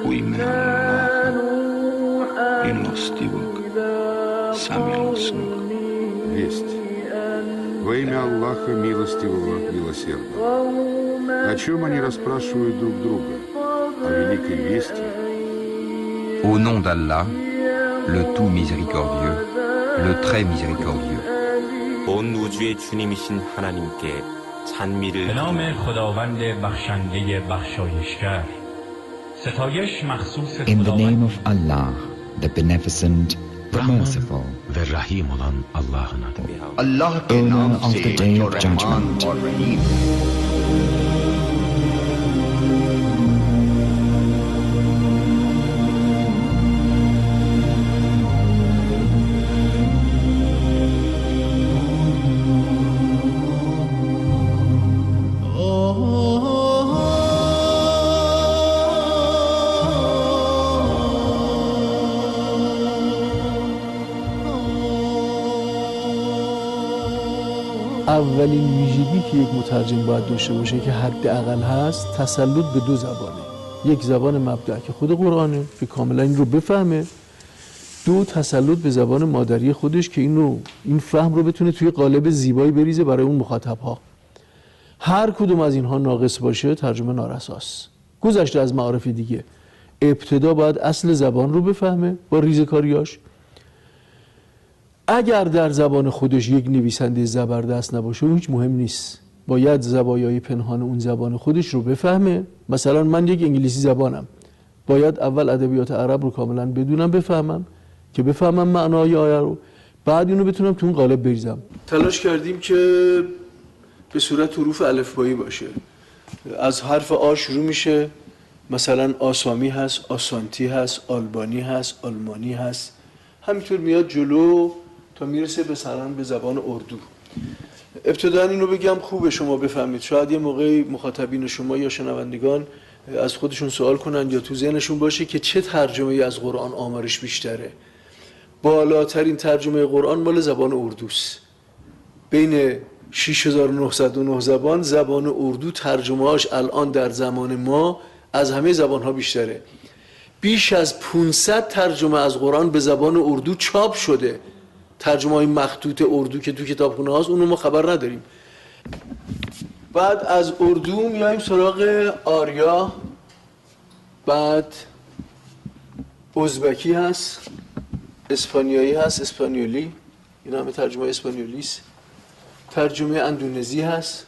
u ime Allaha, milostivog, samilosnog. Весть. Во имя Аллаха Милостивого, Милосердного. О чем они расспрашивают друг друга? О великой вести? Au nom d'Allah, le tout miséricordieux, le très miséricordieux. 온 우주의 주님이신 하나님께 찬미를 به نام خداوند بخشنده بخشایشگر. ستایش مخصوص In the name خداوند of Allah, the Beneficent, the Merciful, ve Rahim olan Allah'ın adıyla. Allah के Owner नाम of से the Day जो of रहमान Judgment. और रहीम। اولین ویژگی که یک مترجم باید داشته باشه که حداقل هست تسلط به دو زبانه. یک زبان مبدأ که خود قرآنه که کاملا این رو بفهمه، دو تسلط به زبان مادری خودش که این فهم رو بتونه توی قالب زیبایی بریزه برای اون مخاطب‌ها. هر کدوم از اینها ناقص باشه ترجمه نارساست. گذشته از معارف دیگه، ابتدا باید اصل زبان رو بفهمه با ریزه‌کاریاش. اگر در زبان خودش یک نویسنده زبردست نباشه هیچ مهم نیست، باید زوایای پنهان اون زبان خودش رو بفهمه. مثلا من یک انگلیسی زبانم، باید اول ادبیات عرب رو کاملا بدونم بفهمم که بفهمم معنای آیه رو، بعد اینو بتونم تو اون قالب بریزم. تلاش کردیم که به صورت حروف الفبایی باشه. از حرف آ شروع میشه، مثلا آسامی هست، آسانتی هست، آلبانی هست، آلمانی هست، همینطور میاد جلو تا میرسه مثلا به زبان اردو. ابتداً اینو بگم خوبه شما بفهمید، شاید یه موقعی مخاطبین شما یا شنوندگان از خودشون سوال کنن یا تو ذهنشون باشه که چه ترجمه‌ای از قرآن آمارش بیشتره. بالاترین ترجمه قرآن مال زبان اردوست. بین 6909 زبان اردو ترجمه‌هاش الان در زمان ما از همه زبان‌ها بیشتره. بیش از 500 ترجمه از قرآن به زبان اردو چاپ شده. ترجمه های مخطوط اردو که تو کتابخونه هاست اونو ما خبر نداریم. بعد از اردو میایم سراغ آریا، بعد ازبکی هست، اسپانیایی هست، اسپانیولی، این همه ترجمه اسپانیولی است. ترجمه اندونزی هست،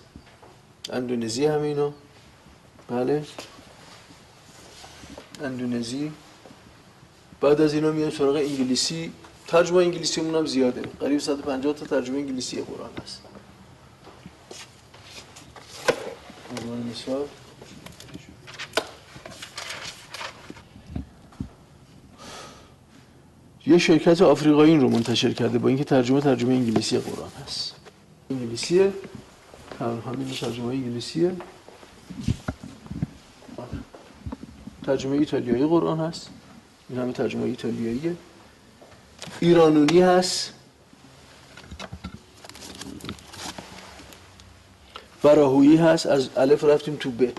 اندونزی همه اینا، بله اندونزی. بعد از اینا میایم سراغ انگلیسی. ترجمه انگلیسی مون هم زیاده، قریب 150 تا ترجمه انگلیسی قرآن هست. مثال یه شرکت آفریقایی این رو منتشر کرده با اینکه ترجمه انگلیسی قرآن هست. انگلیسیه، همین ترجمه انگلیسیه. ترجمه ایتالیایی قرآن هست، این همه ترجمه ایتالیاییه. ایرانونی هست، براهویی هست، از الف رفتیم تو ب،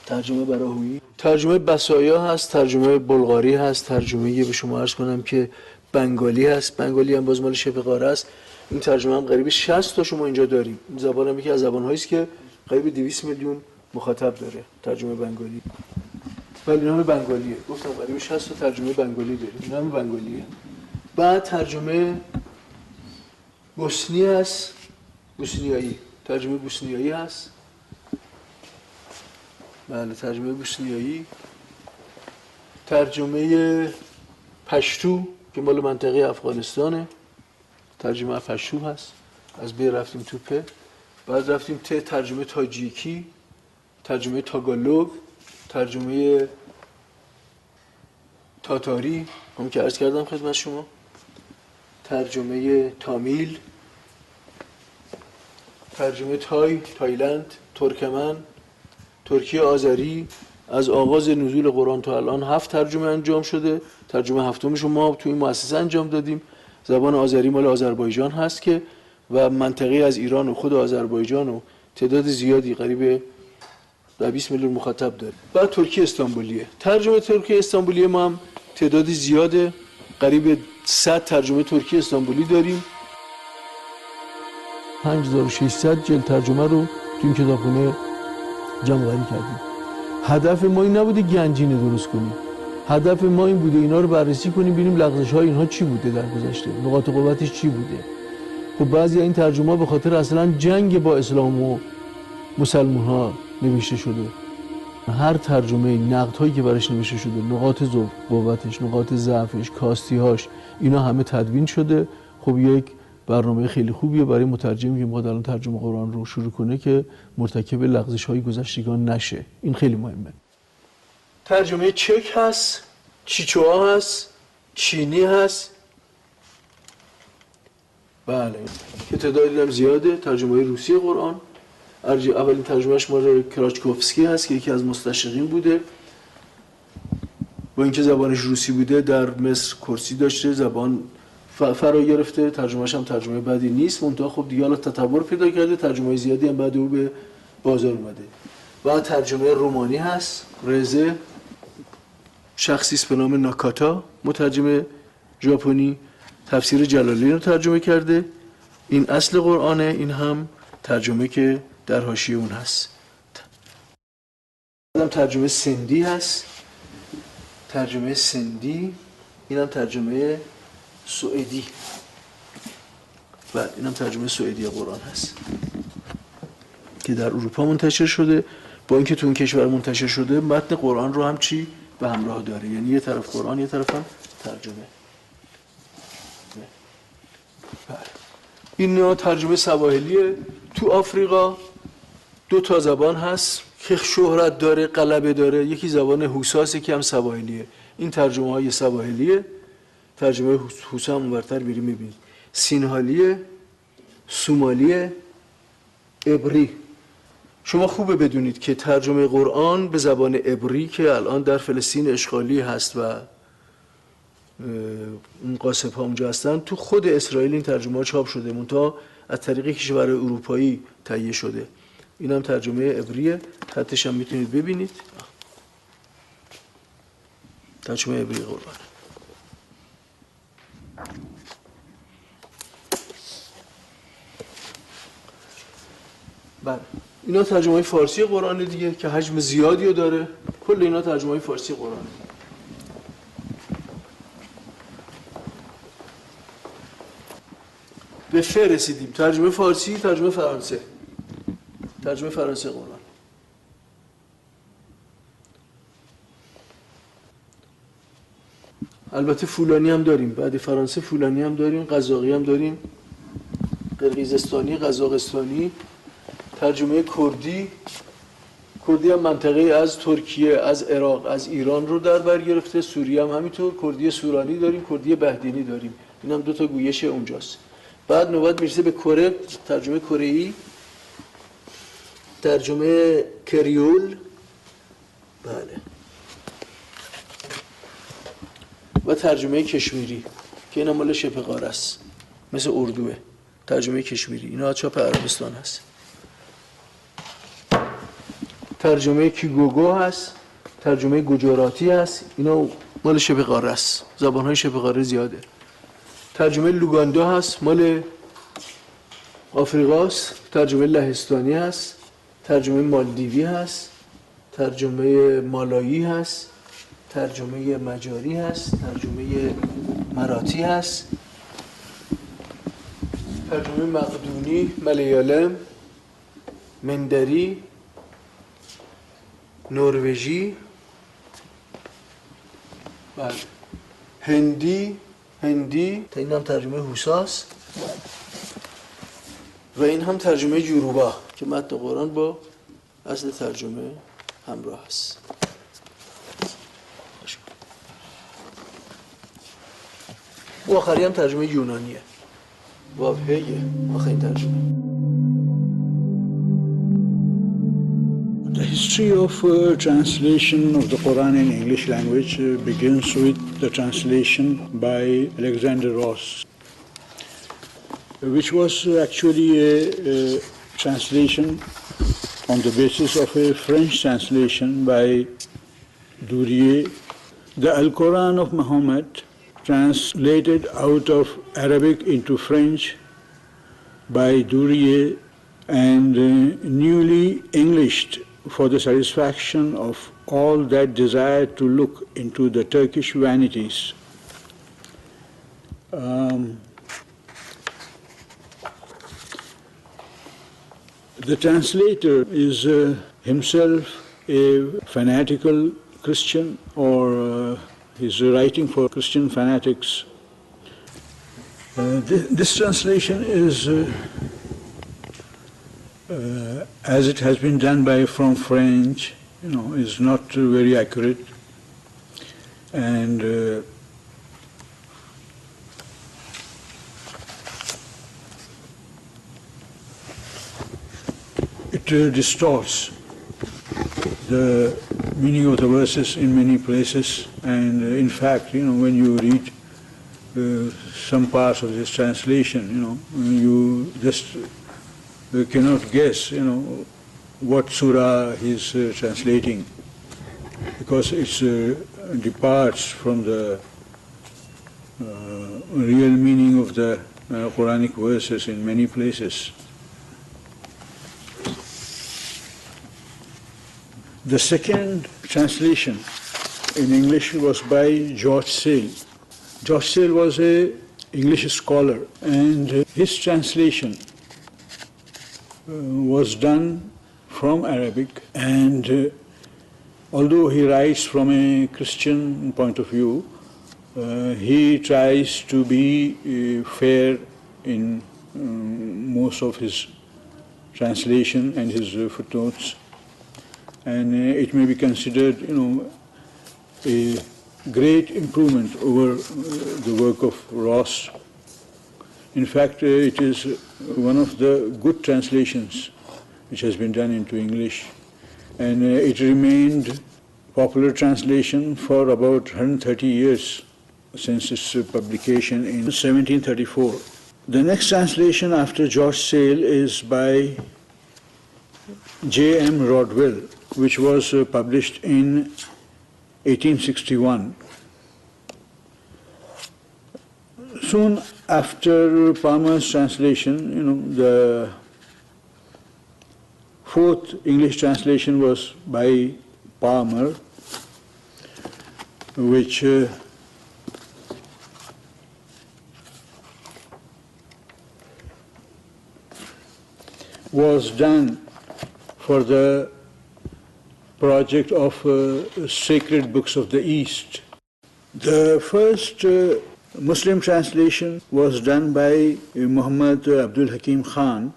ترجمه براهویی. ترجمه بسایا هست، ترجمه بلغاری هست، ترجمه به شما عرض کنم که بنگالی هست. بنگالی هم باز مال شبه قاره است. این ترجمه هم قریب 60 تا شما اینجا داریم. این زبان هم یکی از زبان‌هایی است که قریب 200 میلیون مخاطب داره، ترجمه بنگالی. ولی نام بنگالیه، گفتم قریب 60 تا ترجمه بنگالی داریم، نام بنگالیه. بعد ترجمه بوسنی هست، بوسنیایی، ترجمه بوسنیایی هست. بله ترجمه بوسنیایی. ترجمه پشتو که مال منطقه افغانستانه، ترجمه پشتو هست. از ب رفتیم تو پ، بعد رفتیم ت، ترجمه تاجیکی، ترجمه تاگالوگ، ترجمه تاتاری هم که عرض کردم خدمت شما، ترجمه تامیل، ترجمه تایلند، ترکمن، ترکی آذری. از آغاز نزول قرآن تا الان 7 ترجمه انجام شده. ترجمه هفتمش رو ما توی این مؤسسه انجام دادیم. زبان آذری مال آذربایجان هست که و منطقه از ایران و خود آذربایجان و تعداد زیادی قریب و 20 میلیون مخاطب داره. بعد ترکی استانبولیه. ترجمه ترکی استانبولی ما هم تعدادی زیاده، قریب 100 ترجمه ترکی استانبولی داریم. 5600 جلد ترجمه رو تو این کتابخونه جمع‌آوری کردیم. هدف ما این نبوده گنجینه درست کنیم. هدف ما این بوده اینا رو بررسی کنیم، ببینیم لغزش‌های اینها چی بوده در گذشته، نقاط قوتش چی بوده. خب بعضی این ترجمه‌ها به خاطر اصلا جنگ با اسلام و مسلمان‌ها نوشته شده. هر ترجمه نقدهایی که برش نوشته شده، نقاط قوتش، نقاط ضعفش، کاستی‌هاش، اینا همه تدوین شده. خب یک برنامه خیلی خوبیه برای مترجمی که میخواد الان ترجمه قرآن رو شروع کنه که مرتکب لغزش‌های گذشتگان نشه. این خیلی مهمه. ترجمه چک هست، چیچوها هست، چینی هست. بله که تعدادی هم زیاده. ترجمه روسی قرآن، اولین ترجمهش مال کراچکوفسکی هست که یکی از مستشرقین بوده. با اینکه زبانش روسی بوده در مصر کرسی داشته، زبان فرا گرفته، ترجمهش هم ترجمه بدی نیست، منتها خب دیگه حالا تطور پیدا کرده، ترجمه زیادی هم بعد او به بازار اومده. و ترجمه رومانی هست، رزه، شخصی است به نام ناکاتا، مترجم ژاپنی، تفسیر جلالین رو ترجمه کرده. این اصل قرآنه، این هم ترجمه که در حاشیه اون هست. ترجمه سندی هست، ترجمه سندی، این هم ترجمه سوئدی. بعد این هم ترجمه سوئدی قرآن هست که در اروپا منتشر شده. با اینکه تو اون کشور منتشر شده، متن قرآن رو هم چی به همراه داره، یعنی یه طرف قرآن یه طرف هم ترجمه. این ترجمه سواحلیه. تو آفریقا 2 زبان هست که شهرت داره، غلبه داره. یکی زبان هوساست، یکی هم سواحلیه. این ترجمه های سواحلیه. ترجمه هوسا هم اونورتر بریم میبینید. سینهالیه، سومالیه، عبری. شما خوبه بدونید که ترجمه قرآن به زبان عبری که الان در فلسطین اشغالی هست و اون قاصب ها اونجا هستن، تو خود اسرائیل این ترجمه ها چاپ شده، منتها از طریق کشور اروپایی تهیه شده. این هم ترجمه عبریه، خطش هم میتونید ببینید. ترجمه عبری قرآن. بله اینا ترجمه های فارسی قرآن دیگه که حجم زیادی رو داره. کل اینا ترجمه های فارسی قرآن. به ف رسیدیم. ترجمه فارسی، ترجمه فرانسه. ترجمه فرانسه قرآن. البته فولانی هم داریم، بعد فرانسه فولانی هم داریم، قزاقی هم داریم، قرقیزستانی، قزاقستانی. ترجمه کردی. کردی هم منطقه از ترکیه، از عراق، از ایران رو در بر گرفته. سوریه هم همینطور. کردی سورانی داریم، کردی بهدینی داریم. این هم 2 گویش اونجاست. بعد نوبت میرسه به کره. ترجمه کره‌ای، ترجمه کریول. بله. و ترجمه کشمیری که این هم مال شبه قاره است، مثل اردوه. ترجمه کشمیری اینا چاپ عربستان هست. ترجمه کیگوگو هست، ترجمه گوجراتی هست، اینا مال شبه قاره است، زبان‌های شبه قاره زیاده. ترجمه لوگاندا هست، مال آفریقاست. ترجمه لهستانی هست، ترجمه مالدیوی هست، ترجمه مالایی هست، ترجمه مجاری هست، ترجمه مراتی هست، ترجمه مقدونی، ملیالم، مندری، نروژی، بله، هندی تا این هم ترجمه هوساست و این هم ترجمه یوروبا که متن قرآن با اصل ترجمه همراه است. و آخری هم ترجمه یونانیه. واهیه آخرین ترجمه. The history of translation of the Quran in English language begins with the translation by Alexander Ross, which was actually a translation on the basis of a French translation by Duryea, the Al-Quran of Muhammad, translated out of Arabic into French by Duryea and newly Englished for the satisfaction of all that desire to look into the Turkish vanities. The translator is himself a fanatical Christian, or he's writing for Christian fanatics. This translation is, as it has been done from French, is not very accurate, and it distorts the meaning of the verses in many places, and in fact, when you read some parts of this translation, you just cannot guess, what surah he's translating, because it departs from the real meaning of the Quranic verses in many places. The second translation in English was by George Sale. George Sale was an English scholar, and his translation was done from Arabic, and although he writes from a Christian point of view, he tries to be fair in most of his translation and his footnotes. And it may be considered, a great improvement over the work of Ross. In fact, it is one of the good translations which has been done into English, and it remained popular translation for about 130 years since its publication in 1734. The next translation after George Sale is by J.M. Rodwell, which was published in 1861. Soon after Palmer's translation, the fourth English translation was by Palmer, which was done for the project of Sacred Books of the East. The first Muslim translation was done by Muhammad Abdul Hakim Khan,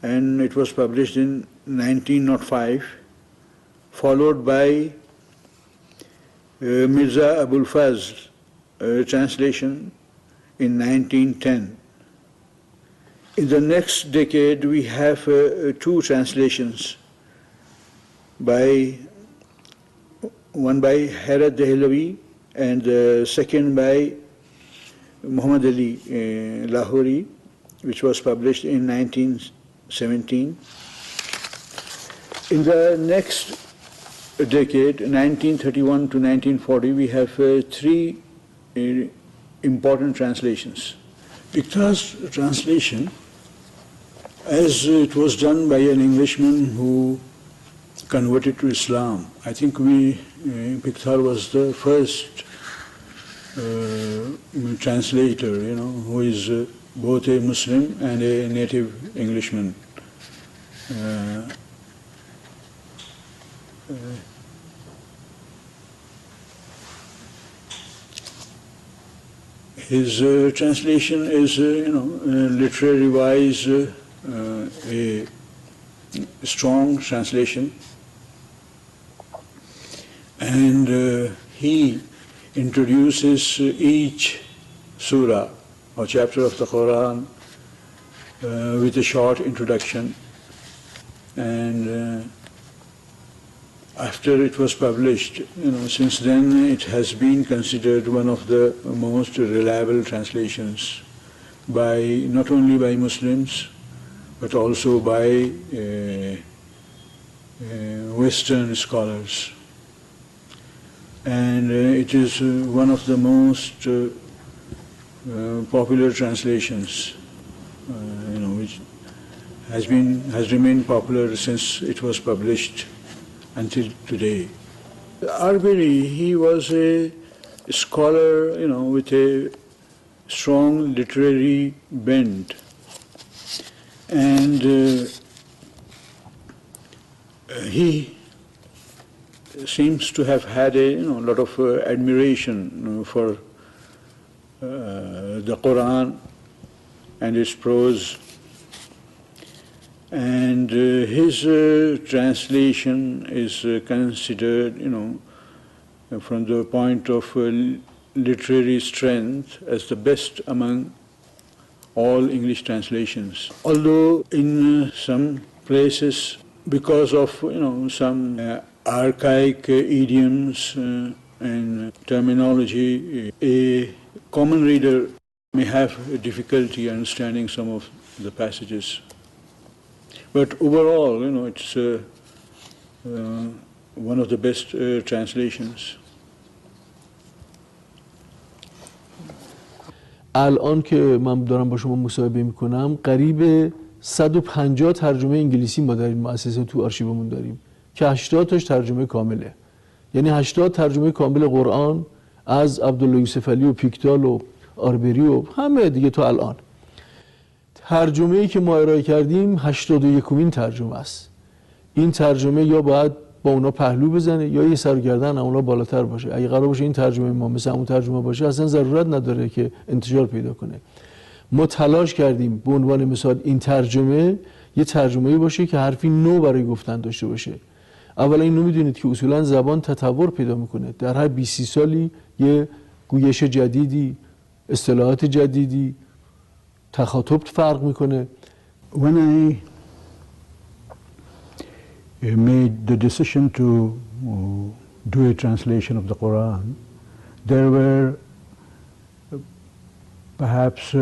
and it was published in 1905, followed by Mirza Abul Fazl translation in 1910. In the next decade, we have two translations, one by Hayrat Dehlavi and the second by Muhammad Ali Lahori, which was published in 1917. In the next decade, 1931 to 1940, we have three important translations. Iqta's translation, as it was done by an Englishman who converted to Islam. I think Iqta was the first translator, who is both a Muslim and a native Englishman. His translation is, literary-wise, a strong translation, and he introduces each surah or chapter of the Quran with a short introduction, and after it was published, since then it has been considered one of the most reliable translations by not only by Muslims but also by Western scholars. And it is one of the most popular translations, which has remained popular since it was published until today. Arberi, he was a scholar, with a strong literary bent, and he seems to have had a lot of admiration for the Quran and its prose, and his translation is considered, from the point of literary strength, as the best among all English translations. Although in some places, because of some archaic idioms and terminology, a common reader may have difficulty understanding some of the passages. But overall, it's one of the best translations. الان که من دارم با شما مصاحبه میکنم قریب 150 ترجمه انگلیسی ما در این مؤسسه تو آرشیومون داریم که 80 تاش ترجمه کامله. یعنی 80 ترجمه کامل قرآن از عبدالله یوسف علی و پیکتال و آربری و همه دیگه تا الان. ترجمه‌ای که ما ارائه کردیم 81مین ترجمه است. این ترجمه یا باید با اونا پهلو بزنه یا یه سرگردن اونا بالاتر باشه. اگه قرار باشه این ترجمه ما مثل همون ترجمه باشه اصلا ضرورت نداره که انتشار پیدا کنه. ما تلاش کردیم به عنوان مثال این ترجمه یه ترجمه‌ای باشه که حرفی نو برای گفتن داشته باشه. اولا اینو میدونید که اصولا زبان تطور پیدا میکنه. در هر 20 سالی یه گویش جدیدی، اصطلاحات جدیدی، تخاطب فرق میکنه. When I made the decision to do a translation of the Quran, there were perhaps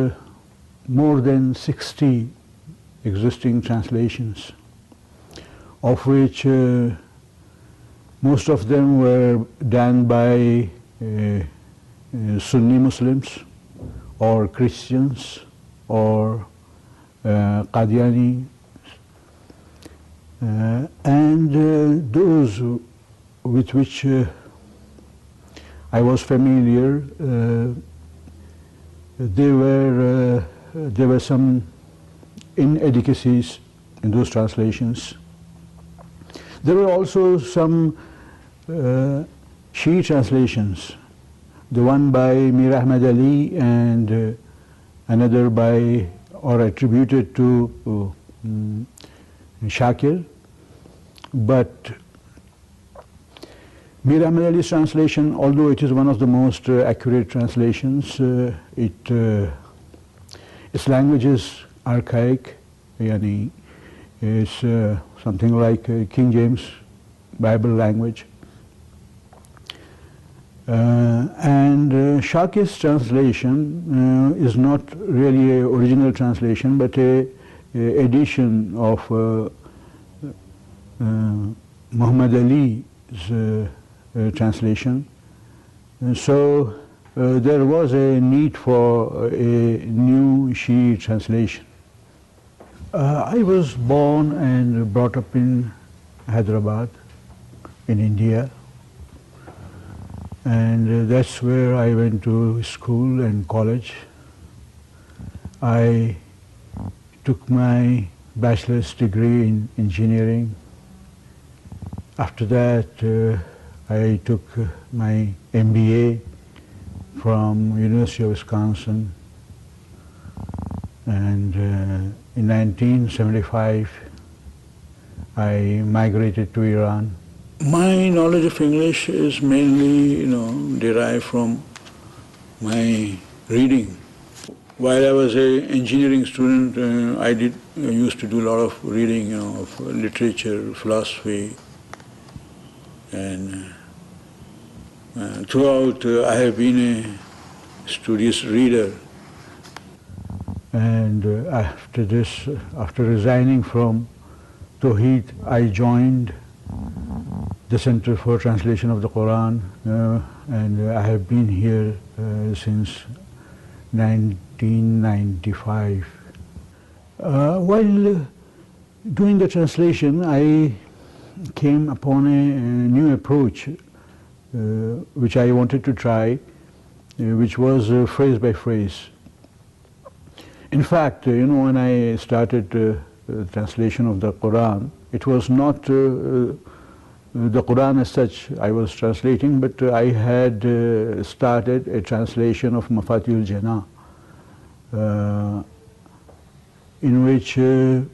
more than 60 existing translations, of which most of them were done by Sunni Muslims or Christians or Qadiani, and those with which I was familiar, there were some inadequacies in those translations. There were also some Shii translations, the one by Mir Ahmad Ali and another by or attributed to Shakir, but Mir Ahmad Ali's translation, although it is one of the most accurate translations, its language is archaic, yani it's something like King James Bible language. And Shakir's translation is not really an original translation, but a edition of Muhammad Ali's translation. And so there was a need for a new Shii translation. I was born and brought up in Hyderabad, in India, and that's where I went to school and college. I took my bachelor's degree in engineering. After that, I took my MBA from University of Wisconsin, and in 1975 I migrated to Iran. My knowledge of English is mainly, derived from my reading. While I was an engineering student, I used to do a lot of reading, of literature, philosophy, and throughout I have been a studious reader. And after resigning from Tawheed, I joined the Center for Translation of the Quran, and I have been here since 1995. While doing the translation, I came upon a new approach which I wanted to try, which was phrase by phrase. In fact, when I started the translation of the Quran, it was not the Quran as such I was translating, but I had started a translation of Mafatihul Jannah, in which the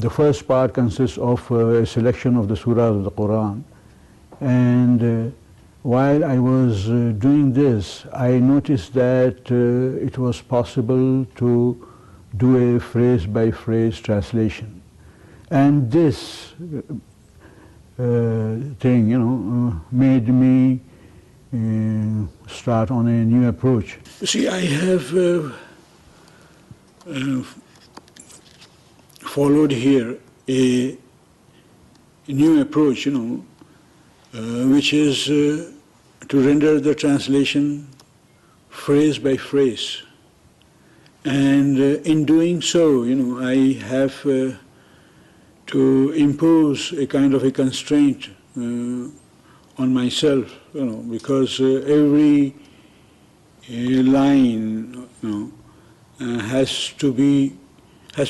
first part consists of a selection of the surahs of the Quran. And while I was doing this, I noticed that it was possible to do a phrase-by-phrase translation. And this thing, made me start on a new approach. You see, I have followed here a new approach, which is to render the translation phrase by phrase. And in doing so, I have to impose a kind of a constraint on myself, because every line has to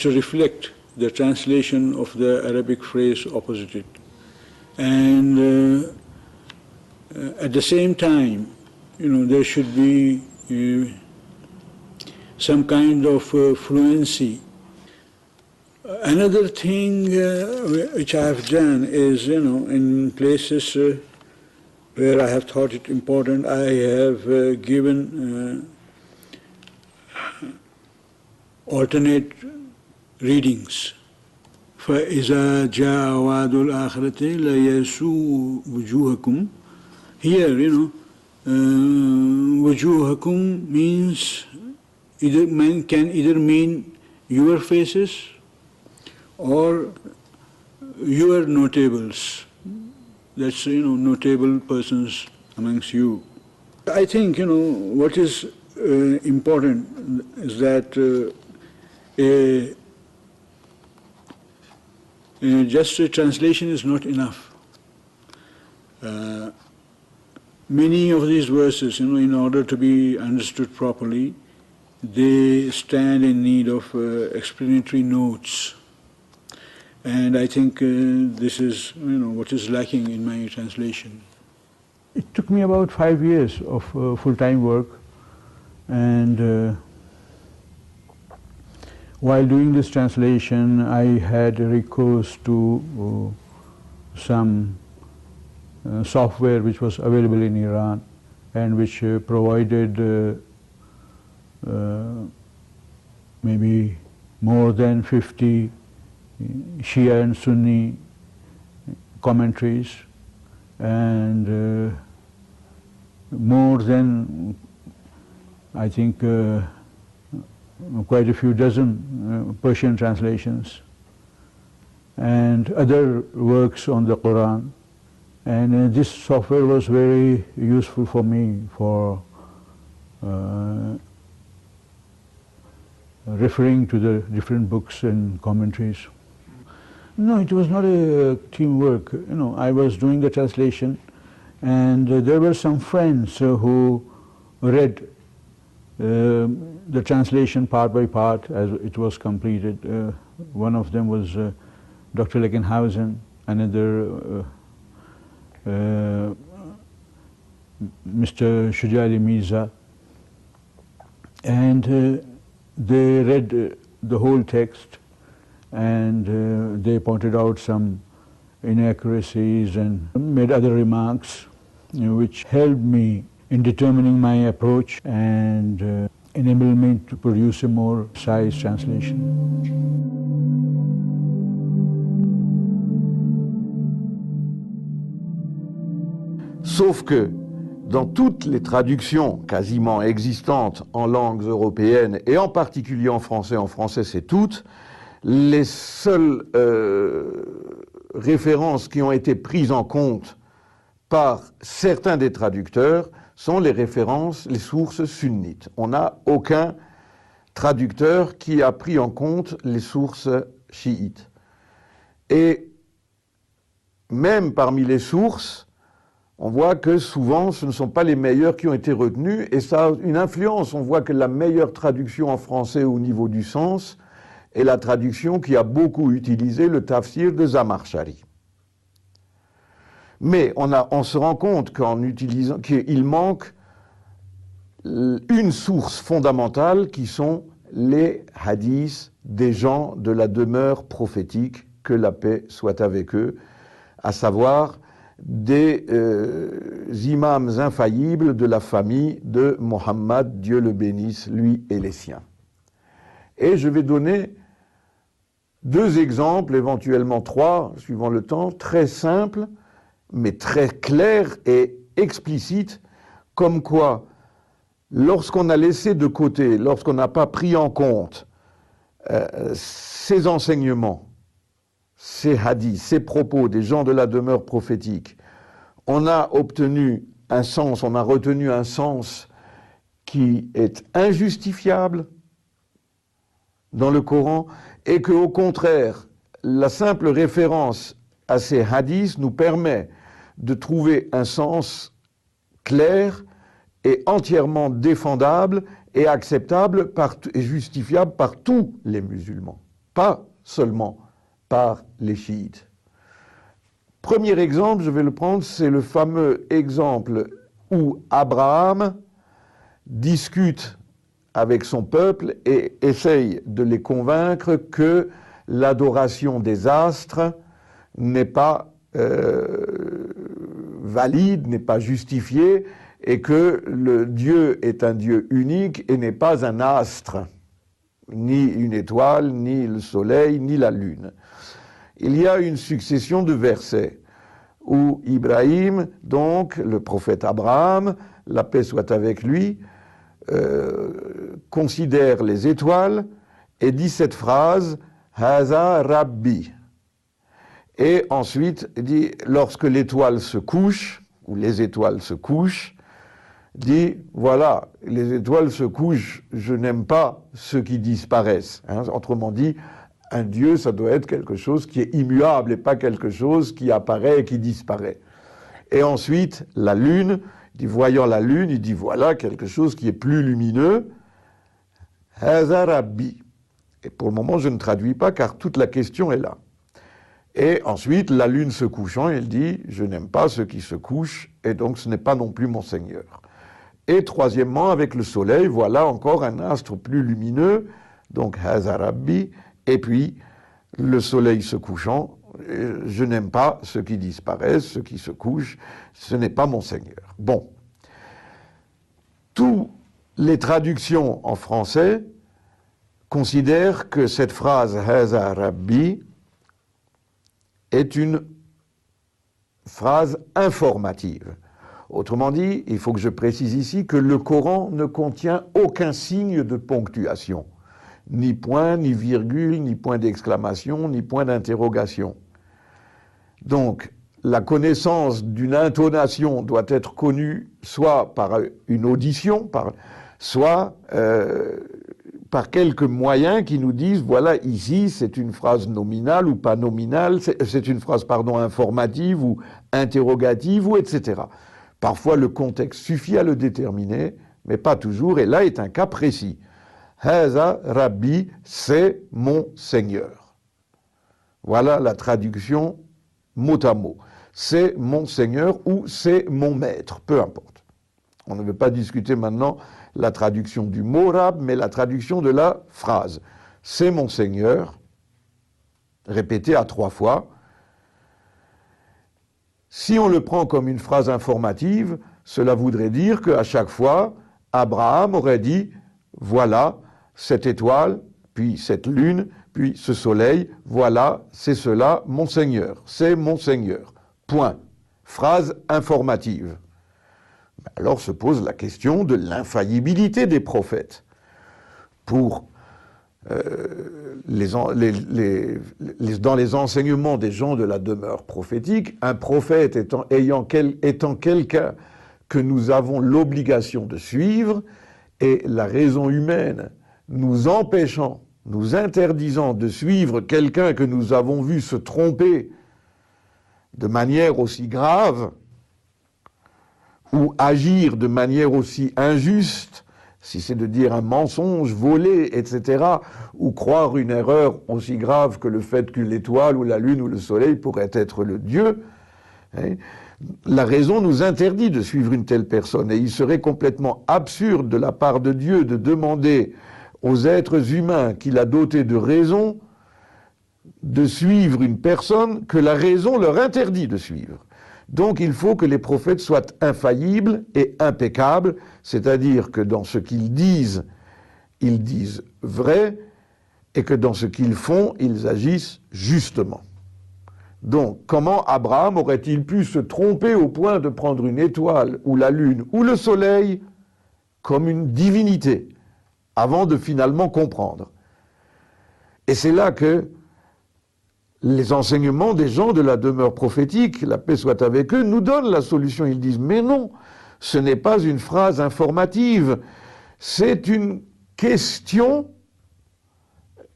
reflect the translation of the Arabic phrase opposite it. And at the same time, there should be some kind of fluency. Another thing which I have done is, in places where I have thought it important, I have given alternate readings. فَإِذَا جَاءَ وَعْدُ الْآخِرَةِ لَيَسُوءُ وُجُوهَكُمْ. Here, wujuhakum means can either mean your faces or your notables. That's, notable persons amongst you. I think, what is important is that just a translation is not enough. Many of these verses, in order to be understood properly, they stand in need of explanatory notes. And I think this is, what is lacking in my translation. It took me about 5 years of full-time work, and while doing this translation, I had recourse to some software which was available in Iran and which provided maybe more than 50 Shia and Sunni commentaries, and more than, I think, quite a few dozen Persian translations and other works on the Quran. And this software was very useful for me for referring to the different books and commentaries. No, it was not a teamwork. I was doing the translation, and there were some friends who read the translation part by part as it was completed. One of them was Dr. Leckenhausen, another Mr. Shuja Ali Mirza, and they read the whole text, and they pointed out some inaccuracies and made other remarks, which helped me in determining my approach and enabled me to produce a more precise translation. Sauf que dans toutes les traductions quasiment existantes en langues européennes, et en particulier en français c'est toutes, les seules références qui ont été prises en compte par certains des traducteurs sont les références, les sources sunnites. On n'a aucun traducteur qui a pris en compte les sources chiites. Et même parmi les sources, on voit que souvent ce ne sont pas les meilleures qui ont été retenues, et ça a une influence. On voit que la meilleure traduction en français au niveau du sens est la traduction qui a beaucoup utilisé le tafsir de Zamakshari. Mais on se rend compte qu'il manque une source fondamentale qui sont les hadiths des gens de la demeure prophétique, que la paix soit avec eux, à savoir des imams infaillibles de la famille de Mohammed, Dieu le bénisse, lui et les siens. Et je vais donner 2 exemples, éventuellement 3, suivant le temps, très simples, mais très clairs et explicites, comme quoi, lorsqu'on a laissé de côté, lorsqu'on n'a pas pris en compte ces enseignements, ces hadiths, ces propos des gens de la demeure prophétique, on a obtenu un sens, on a retenu un sens qui est injustifiable dans le Coran, et qu'au contraire, la simple référence à ces hadiths nous permet de trouver un sens clair et entièrement défendable et acceptable et justifiable par tous les musulmans, pas seulement par les chiites. Premier exemple, je vais le prendre, c'est le fameux exemple où Abraham discute avec son peuple et essaye de les convaincre que l'adoration des astres n'est pas valide, n'est pas justifiée, et que le Dieu est un Dieu unique et n'est pas un astre, ni une étoile, ni le soleil, ni la lune. Il y a une succession de versets où Ibrahim, donc le prophète Abraham, la paix soit avec lui, considère les étoiles et dit cette phrase « Haza Rabbi ». Et ensuite dit, lorsque l'étoile se couche, ou les étoiles se couchent, dit, voilà, les étoiles se couchent, je n'aime pas ceux qui disparaissent. Hein, autrement dit, un Dieu, ça doit être quelque chose qui est immuable et pas quelque chose qui apparaît et qui disparaît. Et ensuite, la lune, il dit, voyant la lune, il dit, voilà, quelque chose qui est plus lumineux, Haza Rabbi. Et pour le moment, je ne traduis pas, car toute la question est là. Et ensuite, la lune se couchant, il dit, je n'aime pas ceux qui se couchent, et donc ce n'est pas non plus mon Seigneur. Et troisièmement, avec le soleil, voilà encore un astre plus lumineux, donc Haza Rabbi, et puis le soleil se couchant, je n'aime pas ceux qui disparaissent, ceux qui se couchent, ce n'est pas mon Seigneur. Bon. Toutes les traductions en français considèrent que cette phrase Haza Rabbi est une phrase informative. Autrement dit, il faut que je précise ici que le Coran ne contient aucun signe de ponctuation, ni point, ni virgule, ni point d'exclamation, ni point d'interrogation. Donc, la connaissance d'une intonation doit être connue soit par une audition, soit par quelques moyens qui nous disent, voilà, ici, c'est une phrase nominale ou pas nominale, c'est une phrase, informative ou interrogative, ou etc. Parfois, le contexte suffit à le déterminer, mais pas toujours, et là est un cas précis. Haza Rabbi, c'est mon Seigneur. Voilà la traduction mot à mot. C'est mon Seigneur ou c'est mon maître, peu importe. On ne veut pas discuter maintenant la traduction du mot Rab, mais la traduction de la phrase. C'est mon Seigneur, répété à 3 fois. Si on le prend comme une phrase informative, cela voudrait dire qu'à chaque fois, Abraham aurait dit, voilà, cette étoile, puis cette lune, puis ce soleil, voilà, c'est cela, mon Seigneur, c'est mon Seigneur. Point. Phrase informative. Alors se pose la question de l'infaillibilité des prophètes. Dans les enseignements des gens de la demeure prophétique, un prophète étant quelqu'un que nous avons l'obligation de suivre, et la raison humaine nous empêchant, nous interdisant de suivre quelqu'un que nous avons vu se tromper de manière aussi grave, ou agir de manière aussi injuste, si c'est de dire un mensonge, voler, etc., ou croire une erreur aussi grave que le fait que l'étoile ou la lune ou le soleil pourrait être le Dieu, hein, la raison nous interdit de suivre une telle personne, et il serait complètement absurde de la part de Dieu de demander aux êtres humains qu'il a dotés de raison de suivre une personne que la raison leur interdit de suivre. Donc il faut que les prophètes soient infaillibles et impeccables, c'est-à-dire que dans ce qu'ils disent vrai, et que dans ce qu'ils font, ils agissent justement. Donc comment Abraham aurait-il pu se tromper au point de prendre une étoile, ou la lune, ou le soleil, comme une divinité, avant de finalement comprendre? Et c'est là que les enseignements des gens de la demeure prophétique, la paix soit avec eux, nous donnent la solution. Ils disent, mais non, ce n'est pas une phrase informative, c'est une question,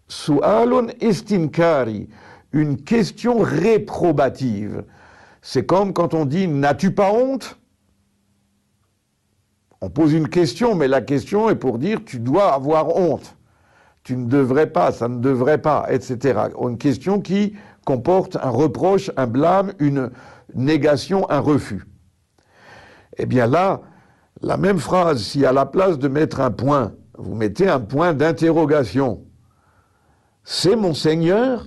su'alun istinkari, une question réprobative. C'est comme quand on dit, n'as-tu pas honte? On pose une question, mais la question est pour dire, tu dois avoir honte. Tu ne devrais pas, ça ne devrait pas, etc. Une question qui comporte un reproche, un blâme, une négation, un refus. Eh bien là, la même phrase, si à la place de mettre un point, vous mettez un point d'interrogation, c'est mon Seigneur,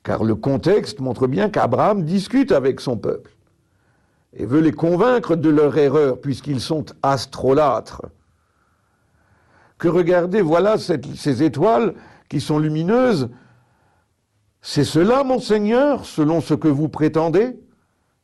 car le contexte montre bien qu'Abraham discute avec son peuple et veut les convaincre de leur erreur, puisqu'ils sont astrolâtres. Que regardez, voilà ces étoiles qui sont lumineuses, c'est cela mon Seigneur, selon ce que vous prétendez,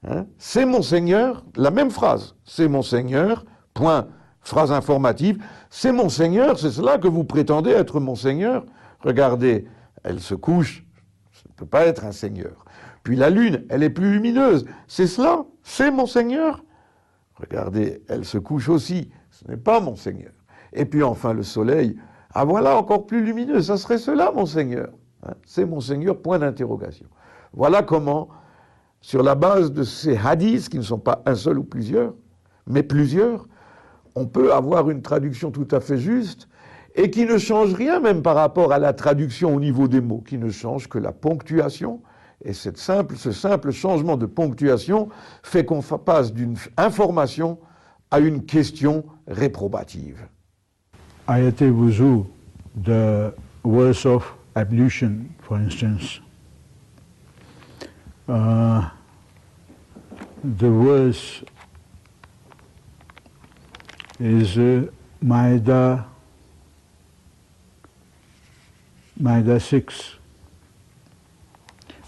hein? C'est mon Seigneur, la même phrase, c'est mon Seigneur, point, phrase informative, c'est mon Seigneur, c'est cela que vous prétendez être mon Seigneur. Regardez, elle se couche, ça ne peut pas être un Seigneur. Puis la lune, elle est plus lumineuse, c'est cela, c'est mon Seigneur. Regardez, elle se couche aussi, ce n'est pas mon Seigneur. Et puis enfin le soleil, ah voilà encore plus lumineux, ça serait cela mon Seigneur. Hein, c'est mon Seigneur, point d'interrogation. Voilà comment, sur la base de ces hadiths, qui ne sont pas un seul ou plusieurs, mais plusieurs, on peut avoir une traduction tout à fait juste, et qui ne change rien même par rapport à la traduction au niveau des mots, qui ne change que la ponctuation, et ce simple changement de ponctuation fait qu'on passe d'une information à une question réprobative. Ayat al-Wuzu, the verse of ablution, for instance, the verse is Ma'idah 6,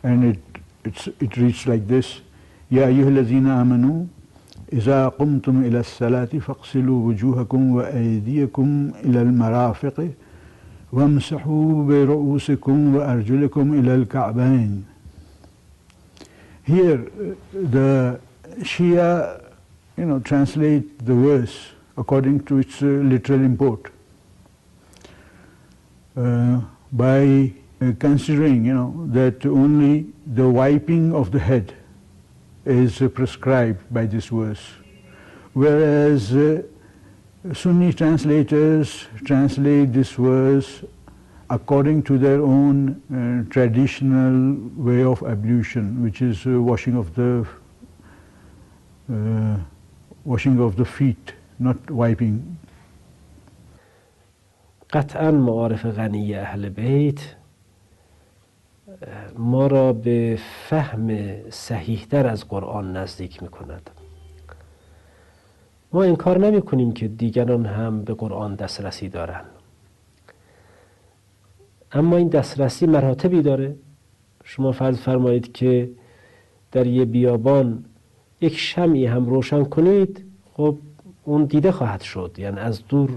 and it reads like this: Ya ayyuhallazina amanu إذا قمتم إلى الصلاة فاغسلوا وجوهكم وأيديكم إلى المرافق وامسحوا برؤوسكم وأرجلكم إلى الكعبين. Here the Shia, translate the verse according to its literal import by considering, that only the wiping of the head is prescribed by this verse, whereas Sunni translators translate this verse according to their own traditional way of ablution, which is washing of the feet, not wiping. قطعاً معارف غنی اهل بیت ما را به فهم صحیح‌تر از قرآن نزدیک می‌کند. ما انکار نمی‌کنیم که دیگران هم به قرآن دسترسی دارند، اما این دسترسی مراتبی داره. شما فرض فرمایید که در یه بیابان یک شمعی هم روشن کنید خب اون دیده خواهد شد، یعنی از دور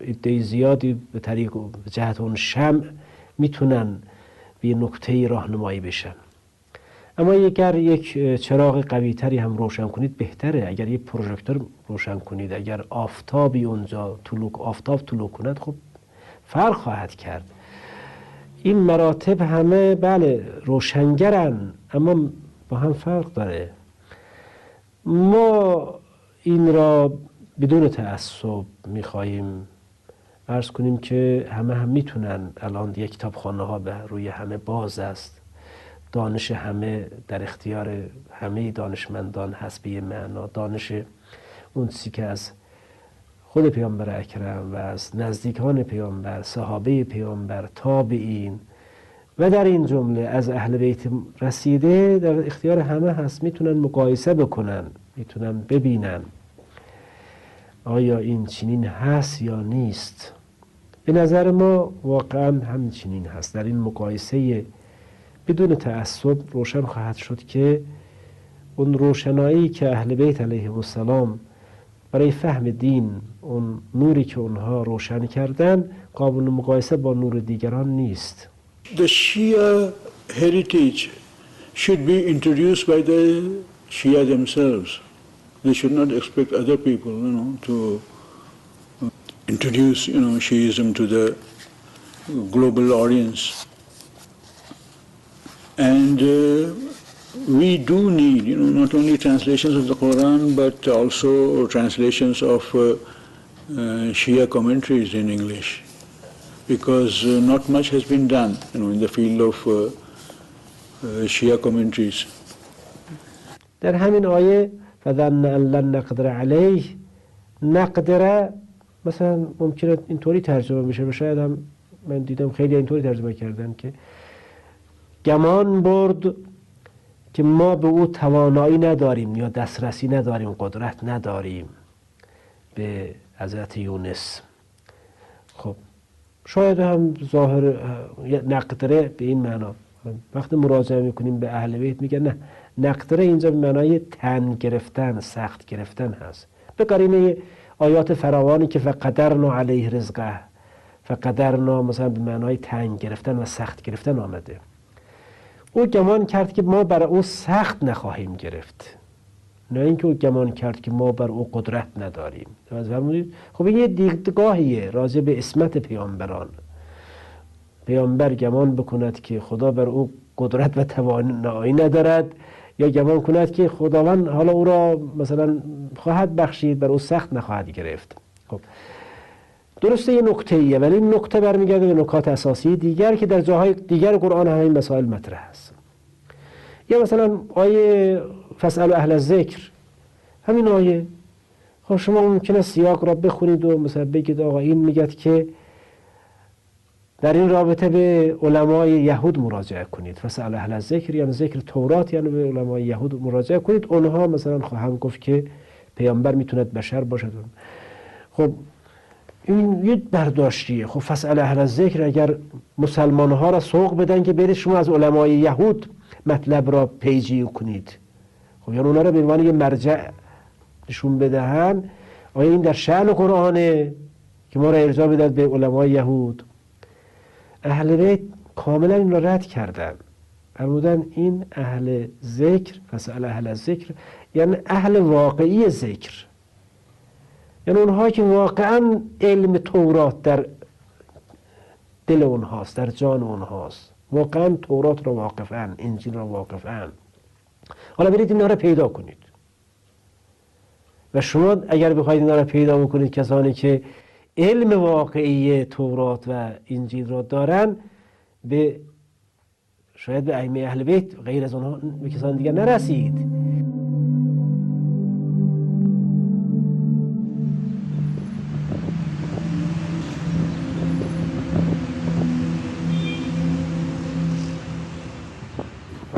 عده زیادی به طریق جهت اون شمع میتونن به نقطه راهنمایی بشن. اما اگر یک چراغ قوی تری هم روشن کنید بهتره. اگر یک پروژکتور روشن کنید، اگر آفتابی اونجا آفتاب طلوع کند خب فرق خواهد کرد. این مراتب همه بله روشنگرن اما با هم فرق داره. ما این را بدون تعصب میخواییم عرض کنیم که همه هم میتونن. الان یک کتابخانه ها به روی همه باز است، دانش همه در اختیار همه دانشمندان هست به معنا. دانش اون چیزی که از خود پیامبر اکرم و از نزدیکان پیامبر، صحابه پیامبر، تابعین و در این جمله از اهل بیت رسیده در اختیار همه هست. میتونن مقایسه بکنن، میتونن ببینن آیا این چنین هست یا نیست. به نظر ما واقعا همین چنین هست. در این مقایسه بدون تعصب روشن خواهد شد که اون روشنایی که اهل بیت علیهم السلام برای فهم دین، اون نوری که اونها روشن کردن، قابل مقایسه با نور دیگران نیست. The Shia heritage should be introduced by the Shia themselves. They should not expect other people, to introduce, Shiism to the global audience. And we do need, not only translations of the Quran, but also translations of Shia commentaries in English, because not much has been done, in the field of Shia commentaries. در همین آیه فَذَنَّ أَن لَّن نَّقْدِرَ عَلَيْهِ، نقدره مثلا ممکنه اینطوری ترجمه بشه و شاید هم من دیدم خیلی اینطوری ترجمه کردن که گمان برد که ما به او توانایی نداریم یا دسترسی نداریم، قدرت نداریم به حضرت یونس. خب شاید هم ظاهر نقدره به این معنا. وقتی مراجعه میکنیم به اهل بیت میگن نه، نقدره اینجا به معنای تن گرفتن، سخت گرفتن هست، به قرینه آیات فراوانی که فقدرنا علیه رزقه، فقدرنا مثلا به معنای تنگ گرفتن و سخت گرفتن آمده. او گمان کرد که ما بر او سخت نخواهیم گرفت، نه اینکه او گمان کرد که ما بر او قدرت نداریم. خب این یه دیدگاهیه راجع به عصمت پیامبران. پیامبر گمان بکند که خدا بر او قدرت و توانایی ندارد، یا گمان کند که خداوند حالا او را مثلا خواهد بخشید، بر او سخت نخواهد گرفت. خب درسته یه نکته ایه، ولی این نکته برمیگرده به نکات اساسی دیگر که در جاهای دیگر قرآن همین مسائل مطرح است. یا مثلا آیه فاسألوا اهل الذکر، همین آیه. خب شما ممکنه سیاق را بخونید و مثلا بگید آقا این میگد که در این رابطه به علمای یهود مراجعه کنید. فاسألوا اهل الذکر یعنی ذکر تورات، یعنی به علمای یهود مراجعه کنید، اونها مثلا خواهند گفت که پیامبر میتوند بشر باشد. خب این یه برداشتیه. خب فاسألوا اهل الذکر اگر مسلمان ها را سوق بدن که برید شما از علمای یهود مطلب را پیجی کنید، خب یعنی اونا را به عنوان یه مرجع نشون بدهن، آیا این در شأن قرآنه که ما را ارجاع بدهد به علمای یهود؟ اهل بیت کاملا این را رد کردن، فرمودن این اهل ذکر، فاسألوا اهل الذکر یعنی اهل واقعی ذکر، یعنی اونها که واقعا علم تورات در دل اونهاست، در جان اونهاست، واقعا تورات را واقفن، انجیل را واقفن. حالا برید اینا را پیدا کنید و شما اگر بخواید اینا را پیدا بکنید، کسانی که علم واقعی تورات و انجیل را دارن، به شاید به ائمه اهل بیت غیر از اونها به کسان دیگر نرسید.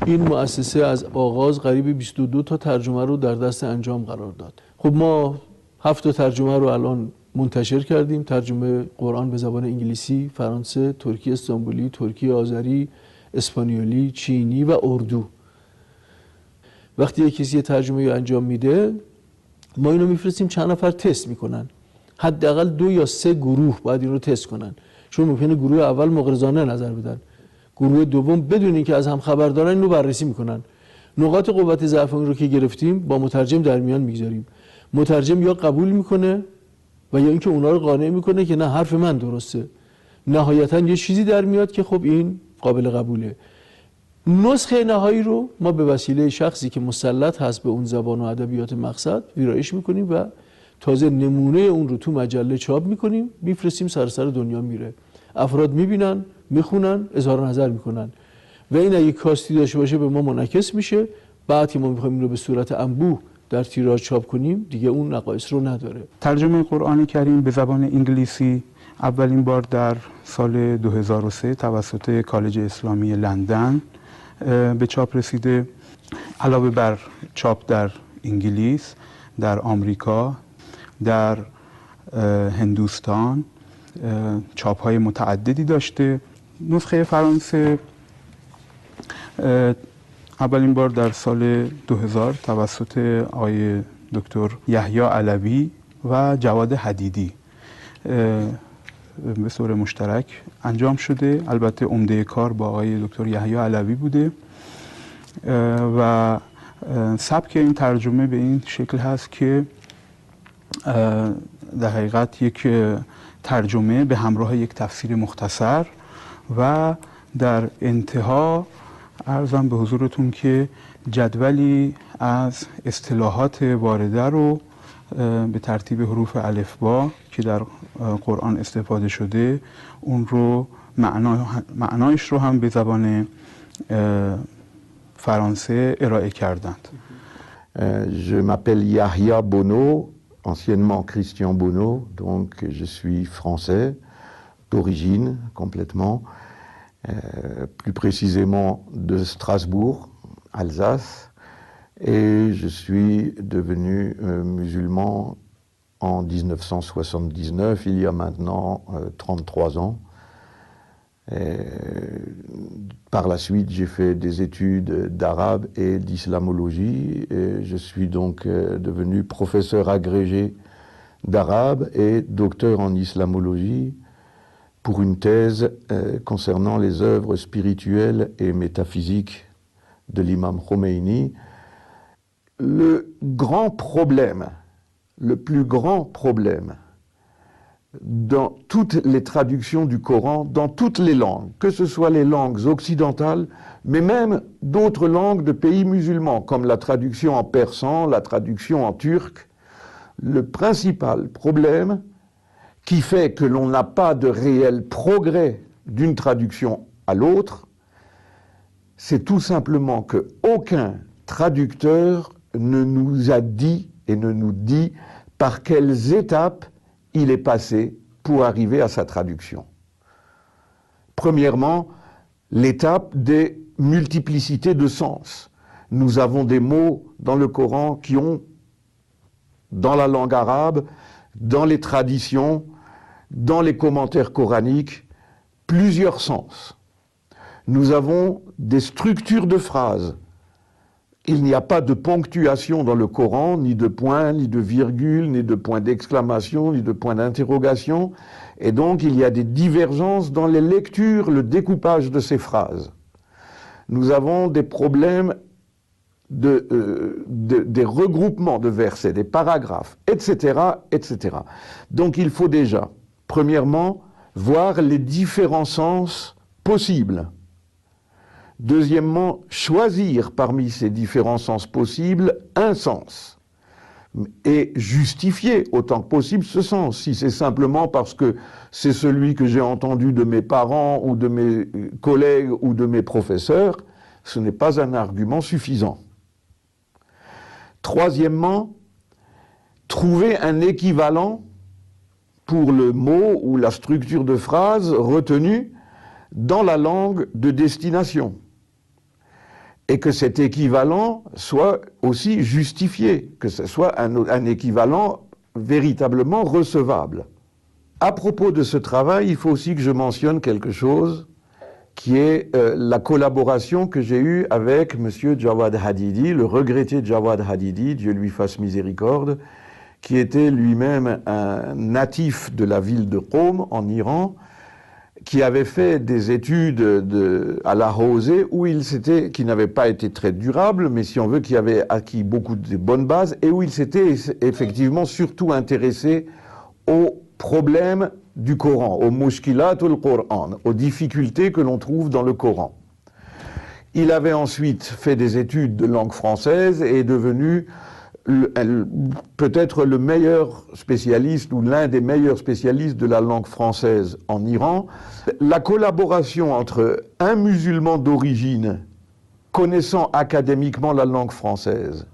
این مؤسسه از آغاز قریب 22 تا ترجمه رو در دست انجام قرار داد. خب ما 7 تا ترجمه رو الان منتشر کردیم، ترجمه قرآن به زبان انگلیسی، فرانسه، ترکی استانبولی، ترکی آذری، اسپانیولی، چینی و اردو. وقتی یک کسی ترجمه رو انجام میده ما اینو میفرستیم چند نفر تست میکنن، حداقل 2 یا 3 گروه باید این رو تست کنن، چون ممکنه گروه اول مغرضانه نظر بدن، گروه دوم بدون اینکه از هم خبر دارن اینو بررسی میکنن. نقاط قوت ضعف اون رو که گرفتیم با مترجم در میان میگذاریم، مترجم یا قبول میکنه و یا اینکه اونا رو قانع میکنه که نه حرف من درسته، نهایتا یه چیزی در میاد که خب این قابل قبوله. نسخه نهایی رو ما به وسیله شخصی که مسلط هست به اون زبان و ادبیات مقصد ویرایش میکنیم و تازه نمونه اون رو تو مجله چاپ میکنیم، میفرستیم سراسر دنیا میره، افراد میبینن، میخونن، اظهار نظر میکنن و این اگه کاستی داشته باشه به ما منعکس میشه. بعد که ما میخوایم این رو به صورت انبوه در تیراژ چاپ کنیم دیگه اون نقایص رو نداره. ترجمه قرآن کریم به زبان انگلیسی اولین بار در سال 2003 توسط کالج اسلامی لندن به چاپ رسیده. علاوه بر چاپ در انگلیس، در آمریکا، در هندوستان چاپ های متعددی داشته. نسخه فرانسه اولین بار در سال 2000 توسط آقای دکتر یحیی علوی و جواد حدیدی به صورت مشترک انجام شده. البته عمده کار با آقای دکتر یحیی علوی بوده و سبک این ترجمه به این شکل هست که در حقیقت یک ترجمه به همراه یک تفسیر مختصر و در انتها عرضم به حضورتون که جدولی از اصطلاحات وارده رو به ترتیب حروف الفبا که در قرآن استفاده شده اون رو معنایش رو هم به زبان فرانسه ارائه کردند. Je m'appelle Yahya Bono, anciennement Christian Bono, donc je suis français d'origine complètement, plus précisément de Strasbourg, Alsace, et je suis devenu musulman en 1979, il y a maintenant 33 ans. Et par la suite, j'ai fait des études d'arabe et d'islamologie et je suis donc devenu professeur agrégé d'arabe et docteur en islamologie pour une thèse concernant les œuvres spirituelles et métaphysiques de l'imam Khomeini. Le grand problème, le plus grand problème dans toutes les traductions du Coran, dans toutes les langues, que ce soit les langues occidentales, mais même d'autres langues de pays musulmans, comme la traduction en persan, la traduction en turc, le principal problème qui fait que l'on n'a pas de réel progrès d'une traduction à l'autre, c'est tout simplement qu'aucun traducteur ne nous a dit et ne nous dit par quelles étapes il est passé pour arriver à sa traduction. Premièrement, l'étape des multiplicités de sens. Nous avons des mots dans le Coran qui ont, dans la langue arabe, dans les traditions, dans les commentaires coraniques, plusieurs sens. Nous avons des structures de phrases. Il n'y a pas de ponctuation dans le Coran, ni de points, ni de virgules, ni de points d'exclamation, ni de points d'interrogation. Et donc, il y a des divergences dans les lectures, le découpage de ces phrases. Nous avons des problèmes des regroupements de versets, des paragraphes, etc., etc. Donc, il faut déjà, premièrement, voir les différents sens possibles. Deuxièmement, choisir parmi ces différents sens possibles un sens et justifier autant que possible ce sens. Si c'est simplement parce que c'est celui que j'ai entendu de mes parents ou de mes collègues ou de mes professeurs, ce n'est pas un argument suffisant. Troisièmement, trouver un équivalent pour le mot ou la structure de phrase retenue dans la langue de destination. Et que cet équivalent soit aussi justifié, que ce soit un équivalent véritablement recevable. À propos de ce travail, il faut aussi que je mentionne quelque chose qui est la collaboration que j'ai eue avec M. Jawad Hadidi, le regretté Jawad Hadidi, Dieu lui fasse miséricorde, qui était lui-même un natif de la ville de Qom, en Iran, qui avait fait des études à la Rosée, qui n'avaient pas été très durables, mais si on veut, qui avait acquis beaucoup de bonnes bases, et où il s'était effectivement surtout intéressé aux problèmes du Coran, aux mushkilat al-Qur'an, aux difficultés que l'on trouve dans le Coran. Il avait ensuite fait des études de langue française et est devenu peut-être le meilleur spécialiste ou l'un des meilleurs spécialistes de la langue française en Iran. La collaboration entre un musulman d'origine connaissant académiquement la langue française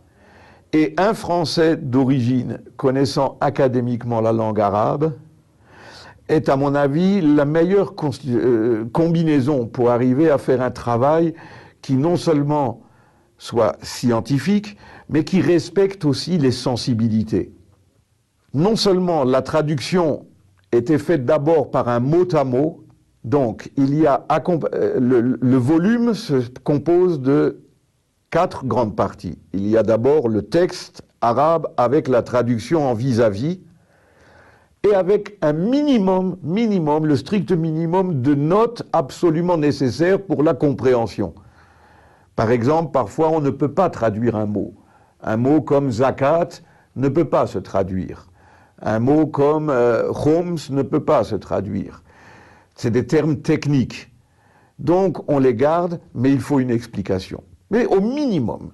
et un Français d'origine connaissant académiquement la langue arabe est, à mon avis, la meilleure combinaison pour arriver à faire un travail qui non seulement soit scientifique, mais qui respecte aussi les sensibilités. Non seulement la traduction était faite d'abord par un mot à mot, donc il y a le volume se compose de 4 grandes parties. Il y a d'abord le texte arabe avec la traduction en vis-à-vis, et avec un minimum, le strict minimum de notes absolument nécessaires pour la compréhension. Par exemple, parfois on ne peut pas traduire un mot. Un mot comme zakat ne peut pas se traduire. Un mot comme khoms ne peut pas se traduire. C'est des termes techniques. Donc on les garde, mais il faut une explication. Mais au minimum.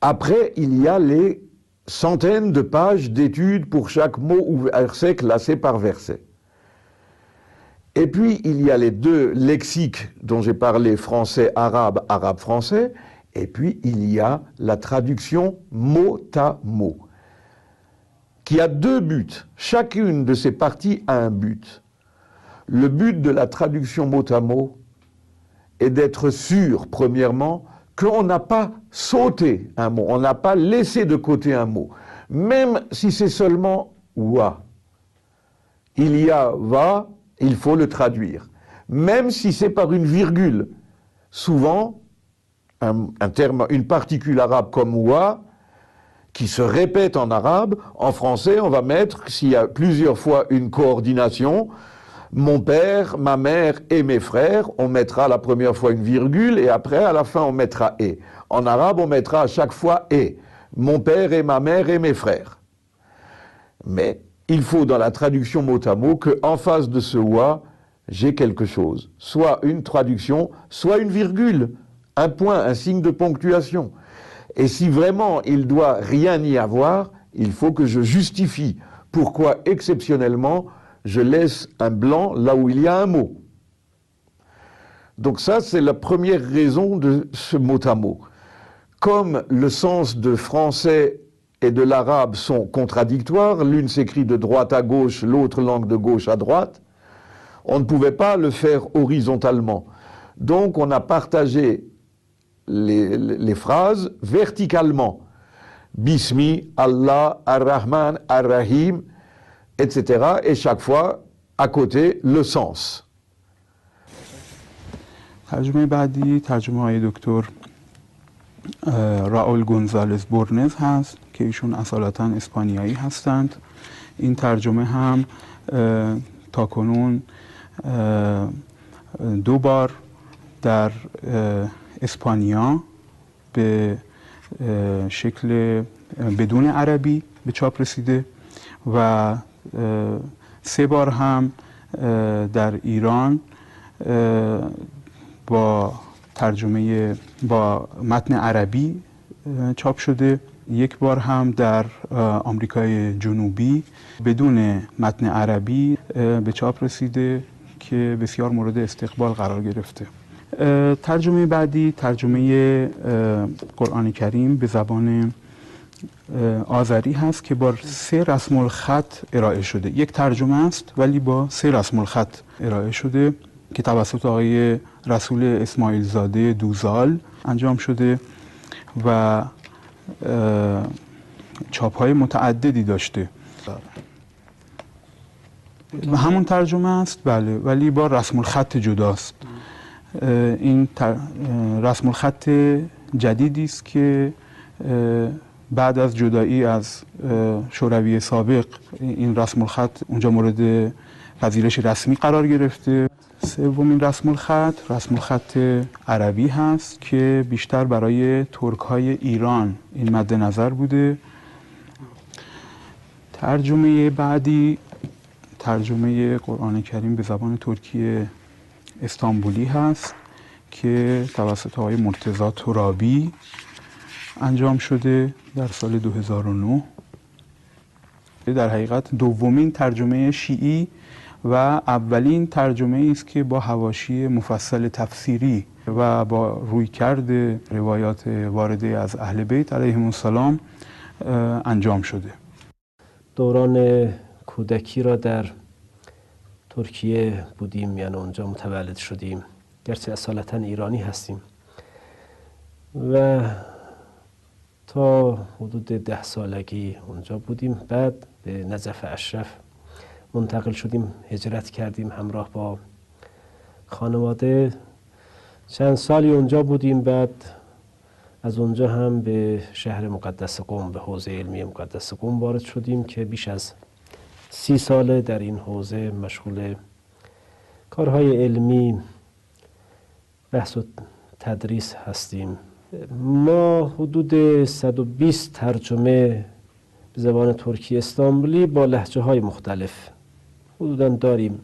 Après, il y a les centaines de pages d'études pour chaque mot ou verset classé par verset. Et puis, il y a les 2 lexiques dont j'ai parlé, français-arabe, arabe-français, et puis il y a la traduction mot à mot, qui a 2 buts. Chacune de ces parties a un but. Le but de la traduction mot à mot est d'être sûr, premièrement, qu'on n'a pas sauté un mot, on n'a pas laissé de côté un mot, même si c'est seulement wa. Il y a va, il faut le traduire. Même si c'est par une virgule, souvent, une particule arabe comme wa, qui se répète en arabe, en français, on va mettre, s'il y a plusieurs fois une coordination, mon père, ma mère et mes frères, on mettra la première fois une virgule et après, à la fin, on mettra et. En arabe, on mettra à chaque fois et. Mon père et ma mère et mes frères. Mais il faut, dans la traduction mot à mot, qu'en face de ce wa, j'ai quelque chose. Soit une traduction, soit une virgule, un point, un signe de ponctuation. Et si vraiment il doit rien y avoir, il faut que je justifie pourquoi exceptionnellement je laisse un blanc là où il y a un mot. Donc ça, c'est la première raison de ce mot à mot. Comme le sens de français et de l'arabe sont contradictoires, l'une s'écrit de droite à gauche, l'autre langue de gauche à droite, on ne pouvait pas le faire horizontalement. Donc on a partagé les phrases verticalement. Bismi, Allah, Ar-Rahman, Ar-Rahim, etc. Et chaque fois, à côté, le sens. ترجمه بعدی ترجمه های دکتر راول گونزالز بورنز هست که ایشون اصالتا اسپانیایی هستند. این ترجمه هم تاکنون 2 بار در اسپانیا به شکل بدون عربی به چاپ رسیده و 3 بار هم در ایران با ترجمه با متن عربی چاپ شده. 1 بار هم در آمریکای جنوبی بدون متن عربی به چاپ رسیده که بسیار مورد استقبال قرار گرفته. ترجمه بعدی ترجمه قرآن کریم به زبان آذری هست که با 3 رسم الخط ارائه شده. 1 ترجمه است ولی با 3 رسم الخط ارائه شده که توسط آقای رسول اسماعیل زاده دوزال انجام شده و چاپ‌های متعددی داشته. و همون ترجمه است بله، ولی با رسم الخط جداست. این رسم الخط جدیدی است که بعد از جدایی از شوروی سابق این رسم الخط اونجا مورد پذیرش رسمی قرار گرفته. سومین رسم الخط عربی هست که بیشتر برای ترک‌های ایران این مد نظر بوده. ترجمه بعدی ترجمه قرآن کریم به زبان ترکی استانبولی هست که توسط آقای مرتضی ترابی انجام شده در سال 2009. در حقیقت دومین ترجمه شیعی و اولین ترجمه است که با حواشی مفصل تفسیری و با رویکرد روایات وارده از اهل بیت علیهم السلام انجام شده. دوران کودکی را در ترکیه بودیم، یعنی اونجا متولد شدیم، گرچه اصالتا ایرانی هستیم و تا حدود 10 سالگی اونجا بودیم. بعد به نجف اشرف منتقل شدیم، هجرت کردیم همراه با خانواده. چند سالی اونجا بودیم، بعد از اونجا هم به شهر مقدس قم، به حوزه علمی مقدس قم وارد شدیم که بیش از 30 ساله در این حوزه مشغول کارهای علمی، بحث و تدریس هستیم. ما حدود 120 ترجمه به زبان ترکی استانبولی با لهجه های مختلف حدوداً داریم.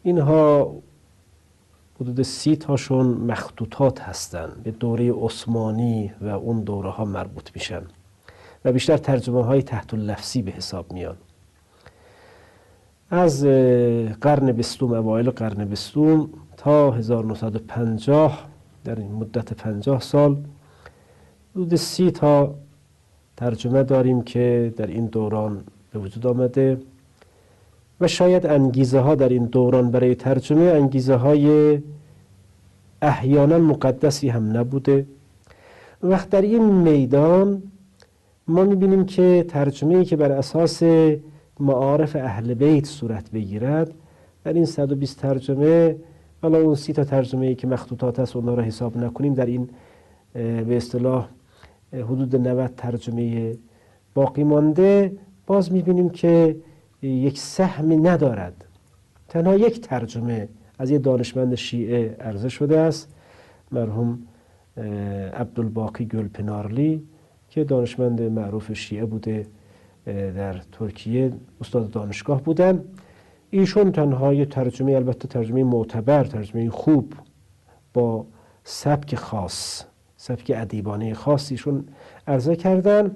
اینها حدود 30 تاشون مخطوطات هستند، به دوره عثمانی و اون دوره ها مربوط میشن و بیشتر ترجمه های تحت اللفظی به حساب میان. از قرن بیستم، اوایل قرن بیستم تا 1950، در این مدت 50 سال حدود 30 تا ترجمه داریم که در این دوران به وجود آمده و شاید انگیزه ها در این دوران برای ترجمه انگیزه های احیانا مقدسی هم نبوده. وقت در این میدان ما میبینیم که ترجمه‌ای که بر اساس معارف اهل بیت صورت بگیرد، در این 120 ترجمه، حالا اون 30 تا ترجمه‌ای که مخطوطات است اونها را حساب نکنیم، در این به اصطلاح حدود 90 ترجمه باقی مانده، باز میبینیم که یک سهمی ندارد. تنها یک ترجمه از یک دانشمند شیعه عرضه شده است، مرحوم عبدالباقی گلپنارلی که دانشمند معروف شیعه بوده، در ترکیه استاد دانشگاه بودن. ایشون تنها یک ترجمه، البته ترجمه معتبر، ترجمه خوب با سبک خاص، سبک ادیبانه خاص ایشون عرضه کردن.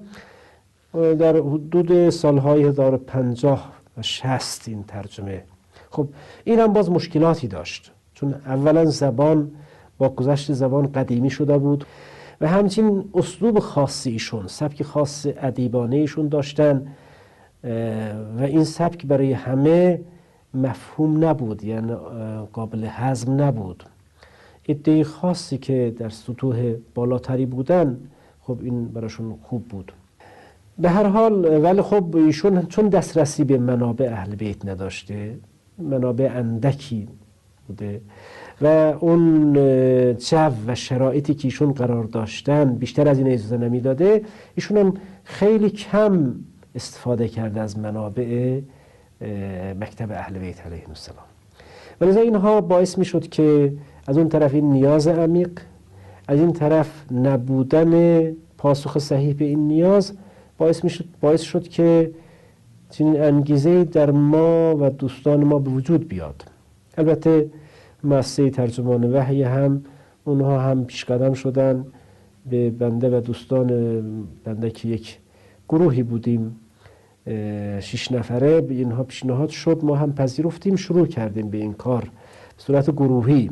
در حدود سالهای 1050 و 60 این ترجمه. خب این هم باز مشکلاتی داشت، چون اولا زبان با گذشت زبان قدیمی شده بود و همچنین اسلوب خاصی ایشون، سبک خاص ادیبانه ایشون داشتن و این سبک برای همه مفهوم نبود، یعنی قابل هضم نبود. عده خاصی که در سطوح بالاتری بودن، خب این براشون خوب بود. به هر حال ولی خب ایشون چون دسترسی به منابع اهل بیت نداشته، منابع اندکی بوده و اون جو و شرایطی که ایشون قرار داشتن بیشتر از این اجازه نمیداده، ایشون هم خیلی کم استفاده کرده از منابع مکتب اهل بیت علیهم السلام. ولذا اینها باعث میشد که از اون طرف این نیاز عمیق، از این طرف نبودن پاسخ صحیح به این نیاز باعث شد که چنین انگیزه در ما و دوستان ما به وجود بیاد. البته مؤسسه ترجمان وحی هم، اونها هم پیشقدم شدن به بنده و دوستان بنده که یک گروهی بودیم 6 نفره، به اینها پیشنهاد شد، ما هم پذیرفتیم، شروع کردیم به این کار به صورت گروهی.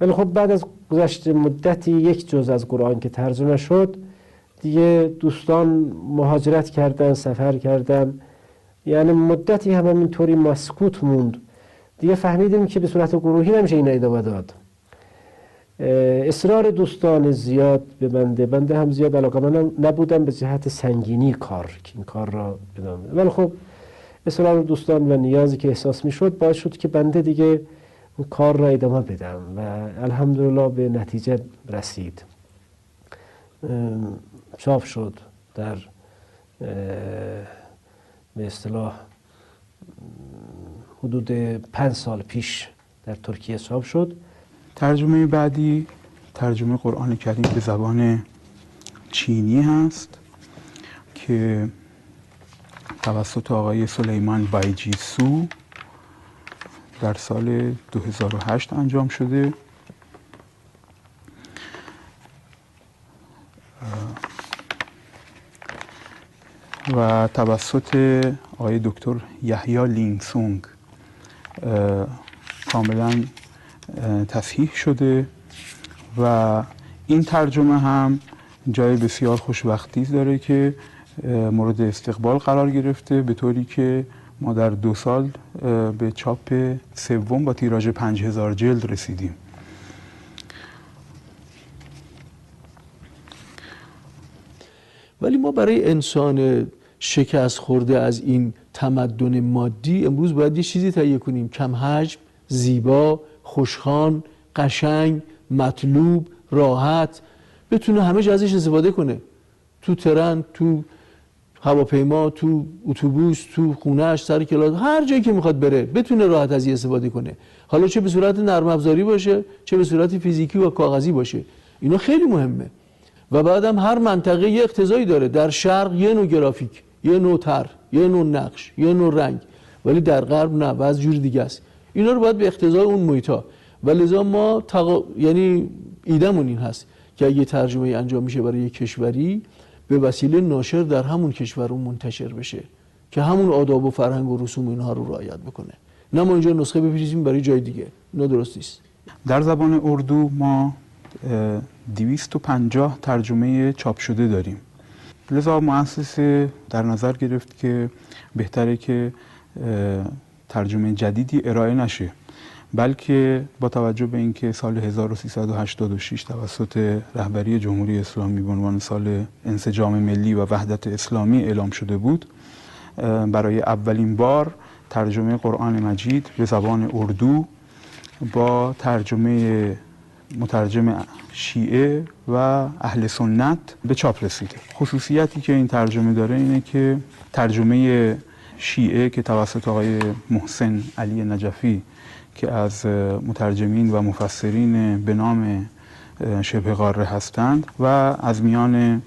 ولی خب بعد از گذشت مدتی یک جزء از قرآن که ترجمه شد، دیگه دوستان مهاجرت کردن، سفر کردن، یعنی مدتی هم اینطوری مسکوت موند. دیگه فهمیدیم که به صورت گروهی نمیشه این ادامه داد. اصرار دوستان زیاد به بنده هم زیاد علاقه‌مند نبودم به جهت سنگینی کار که این کار را ادامه بدم. ولی خب اصرار دوستان و نیازی که احساس میشد باعث شد که بنده دیگه اون کار را ادامه بدم و الحمدلله به نتیجه رسید. چاپ شد در به اصطلاح حدود 5 سال پیش در ترکیه چاپ شد. ترجمه بعدی ترجمه قرآن کریم به زبان چینی هست که توسط آقای سلیمان بایجیسو در سال 2008 انجام شده. و توسط آقای دکتر یحیی لینگسونگ کاملا تصحیح شده و این ترجمه هم جای بسیار خوشوقتی داره که مورد استقبال قرار گرفته، به طوری که ما در 2 سال به چاپ سوم با تیراژ 5000 جلد رسیدیم. ولی ما برای انسان شکست خورده از این تمدن مادی امروز باید یه چیزی تهیه کنیم کم حجم، زیبا، خوشخوان، قشنگ، مطلوب، راحت، بتونه همه جا ازش استفاده کنه. تو ترن، تو هواپیما، تو اتوبوس، تو خونه‌اش، سر کلاس، هر جایی که میخواد بره بتونه راحت از این استفاده کنه. حالا چه به صورت نرم افزاری باشه، چه به صورت فیزیکی و کاغذی باشه. اینا خیلی مهمه. و بعدم هر منطقه یه اقتضایی داره. در شرق یه نوع گرافیک، یه نوع طرح، یه نوع نقش، یه نوع رنگ، ولی در غرب نه، و از جور دیگه است. اینا رو باید به اقتضای اون محیطا. ولذا ما یعنی ایدمون این هست که اگه ترجمه انجام میشه برای یک کشوری، به وسیله ناشر در همون کشور اون منتشر بشه که همون آداب و فرهنگ و رسوم اینها رو رعایت بکنه. نه ما اینجا نسخه بفرستیم برای جای دیگه. اینا درست نیست. در زبان اردو ما 250 ترجمه چاپ شده داریم. لذا مؤسسه در نظر گرفت که بهتره که ترجمه جدیدی ارائه نشه، بلکه با توجه به اینکه سال 1386 توسط رهبری جمهوری اسلامی به عنوان سال انسجام ملی و وحدت اسلامی اعلام شده بود، برای اولین بار ترجمه قرآن مجید به زبان اردو با ترجمه مترجم شیعه و اهل سنت به چاپ رسیده. خصوصیتی که این ترجمه داره اینه که ترجمه شیعه که توسط آقای محسن علی نجفی که از مترجمین و مفسرین به نام شبه قاره هستند و از میان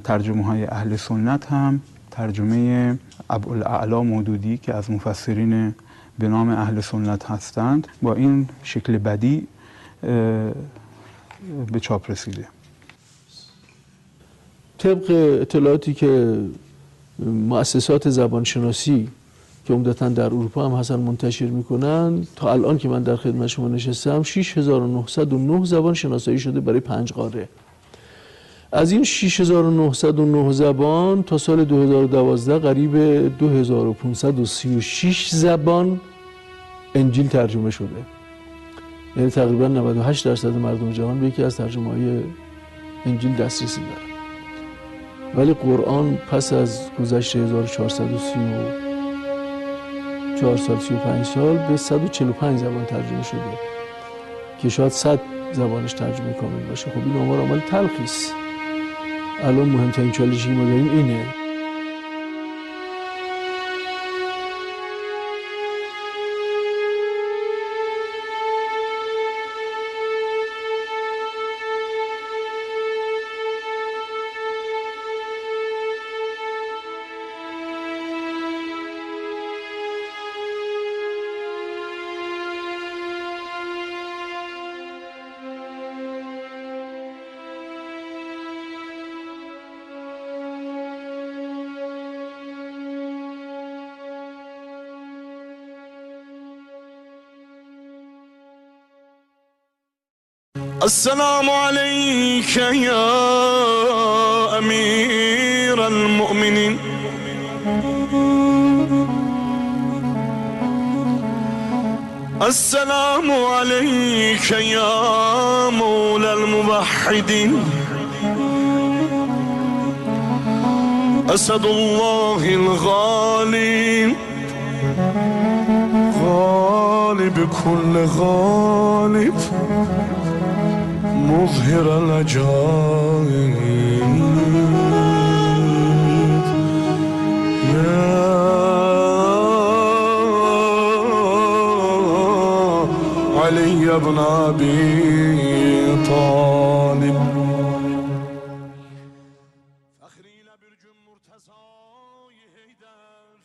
ترجمه های اهل سنت هم ترجمه ابوالاعلی مودودی که از مفسرین به نام اهل سنت هستند با این شکل بدیع به چاپ رسیده. طبق اطلاعاتی که مؤسسات زبانشناسی که عمدتاً در اروپا هم هستن منتشر میکنن، تا الان که من در خدمت شما نشستم 6909 زبان شناسایی شده برای 5 قاره. از این 6909 زبان تا سال 2012 قریب 2536 زبان انجیل ترجمه شده. یعنی تقریبا 98% مردم جهان به یکی از ترجمه‌های انجیل دسترسی دارن. ولی قرآن پس از گذشت 1434 سال 35 سال به 145 زبان ترجمه شده که شاید 100 زبانش ترجمه کامل باشه. خب این آمار عمل تلخی است. الان مهمترین چالشی که ما داریم اینه. السلام عليك يا أمير المؤمنين السلام عليك يا مولى الموحدين أسد الله الغالي غالب غالب كل غالب مظهر العجائب يا علي بن أبي طالب فخری لبرجم مرتضای حیدر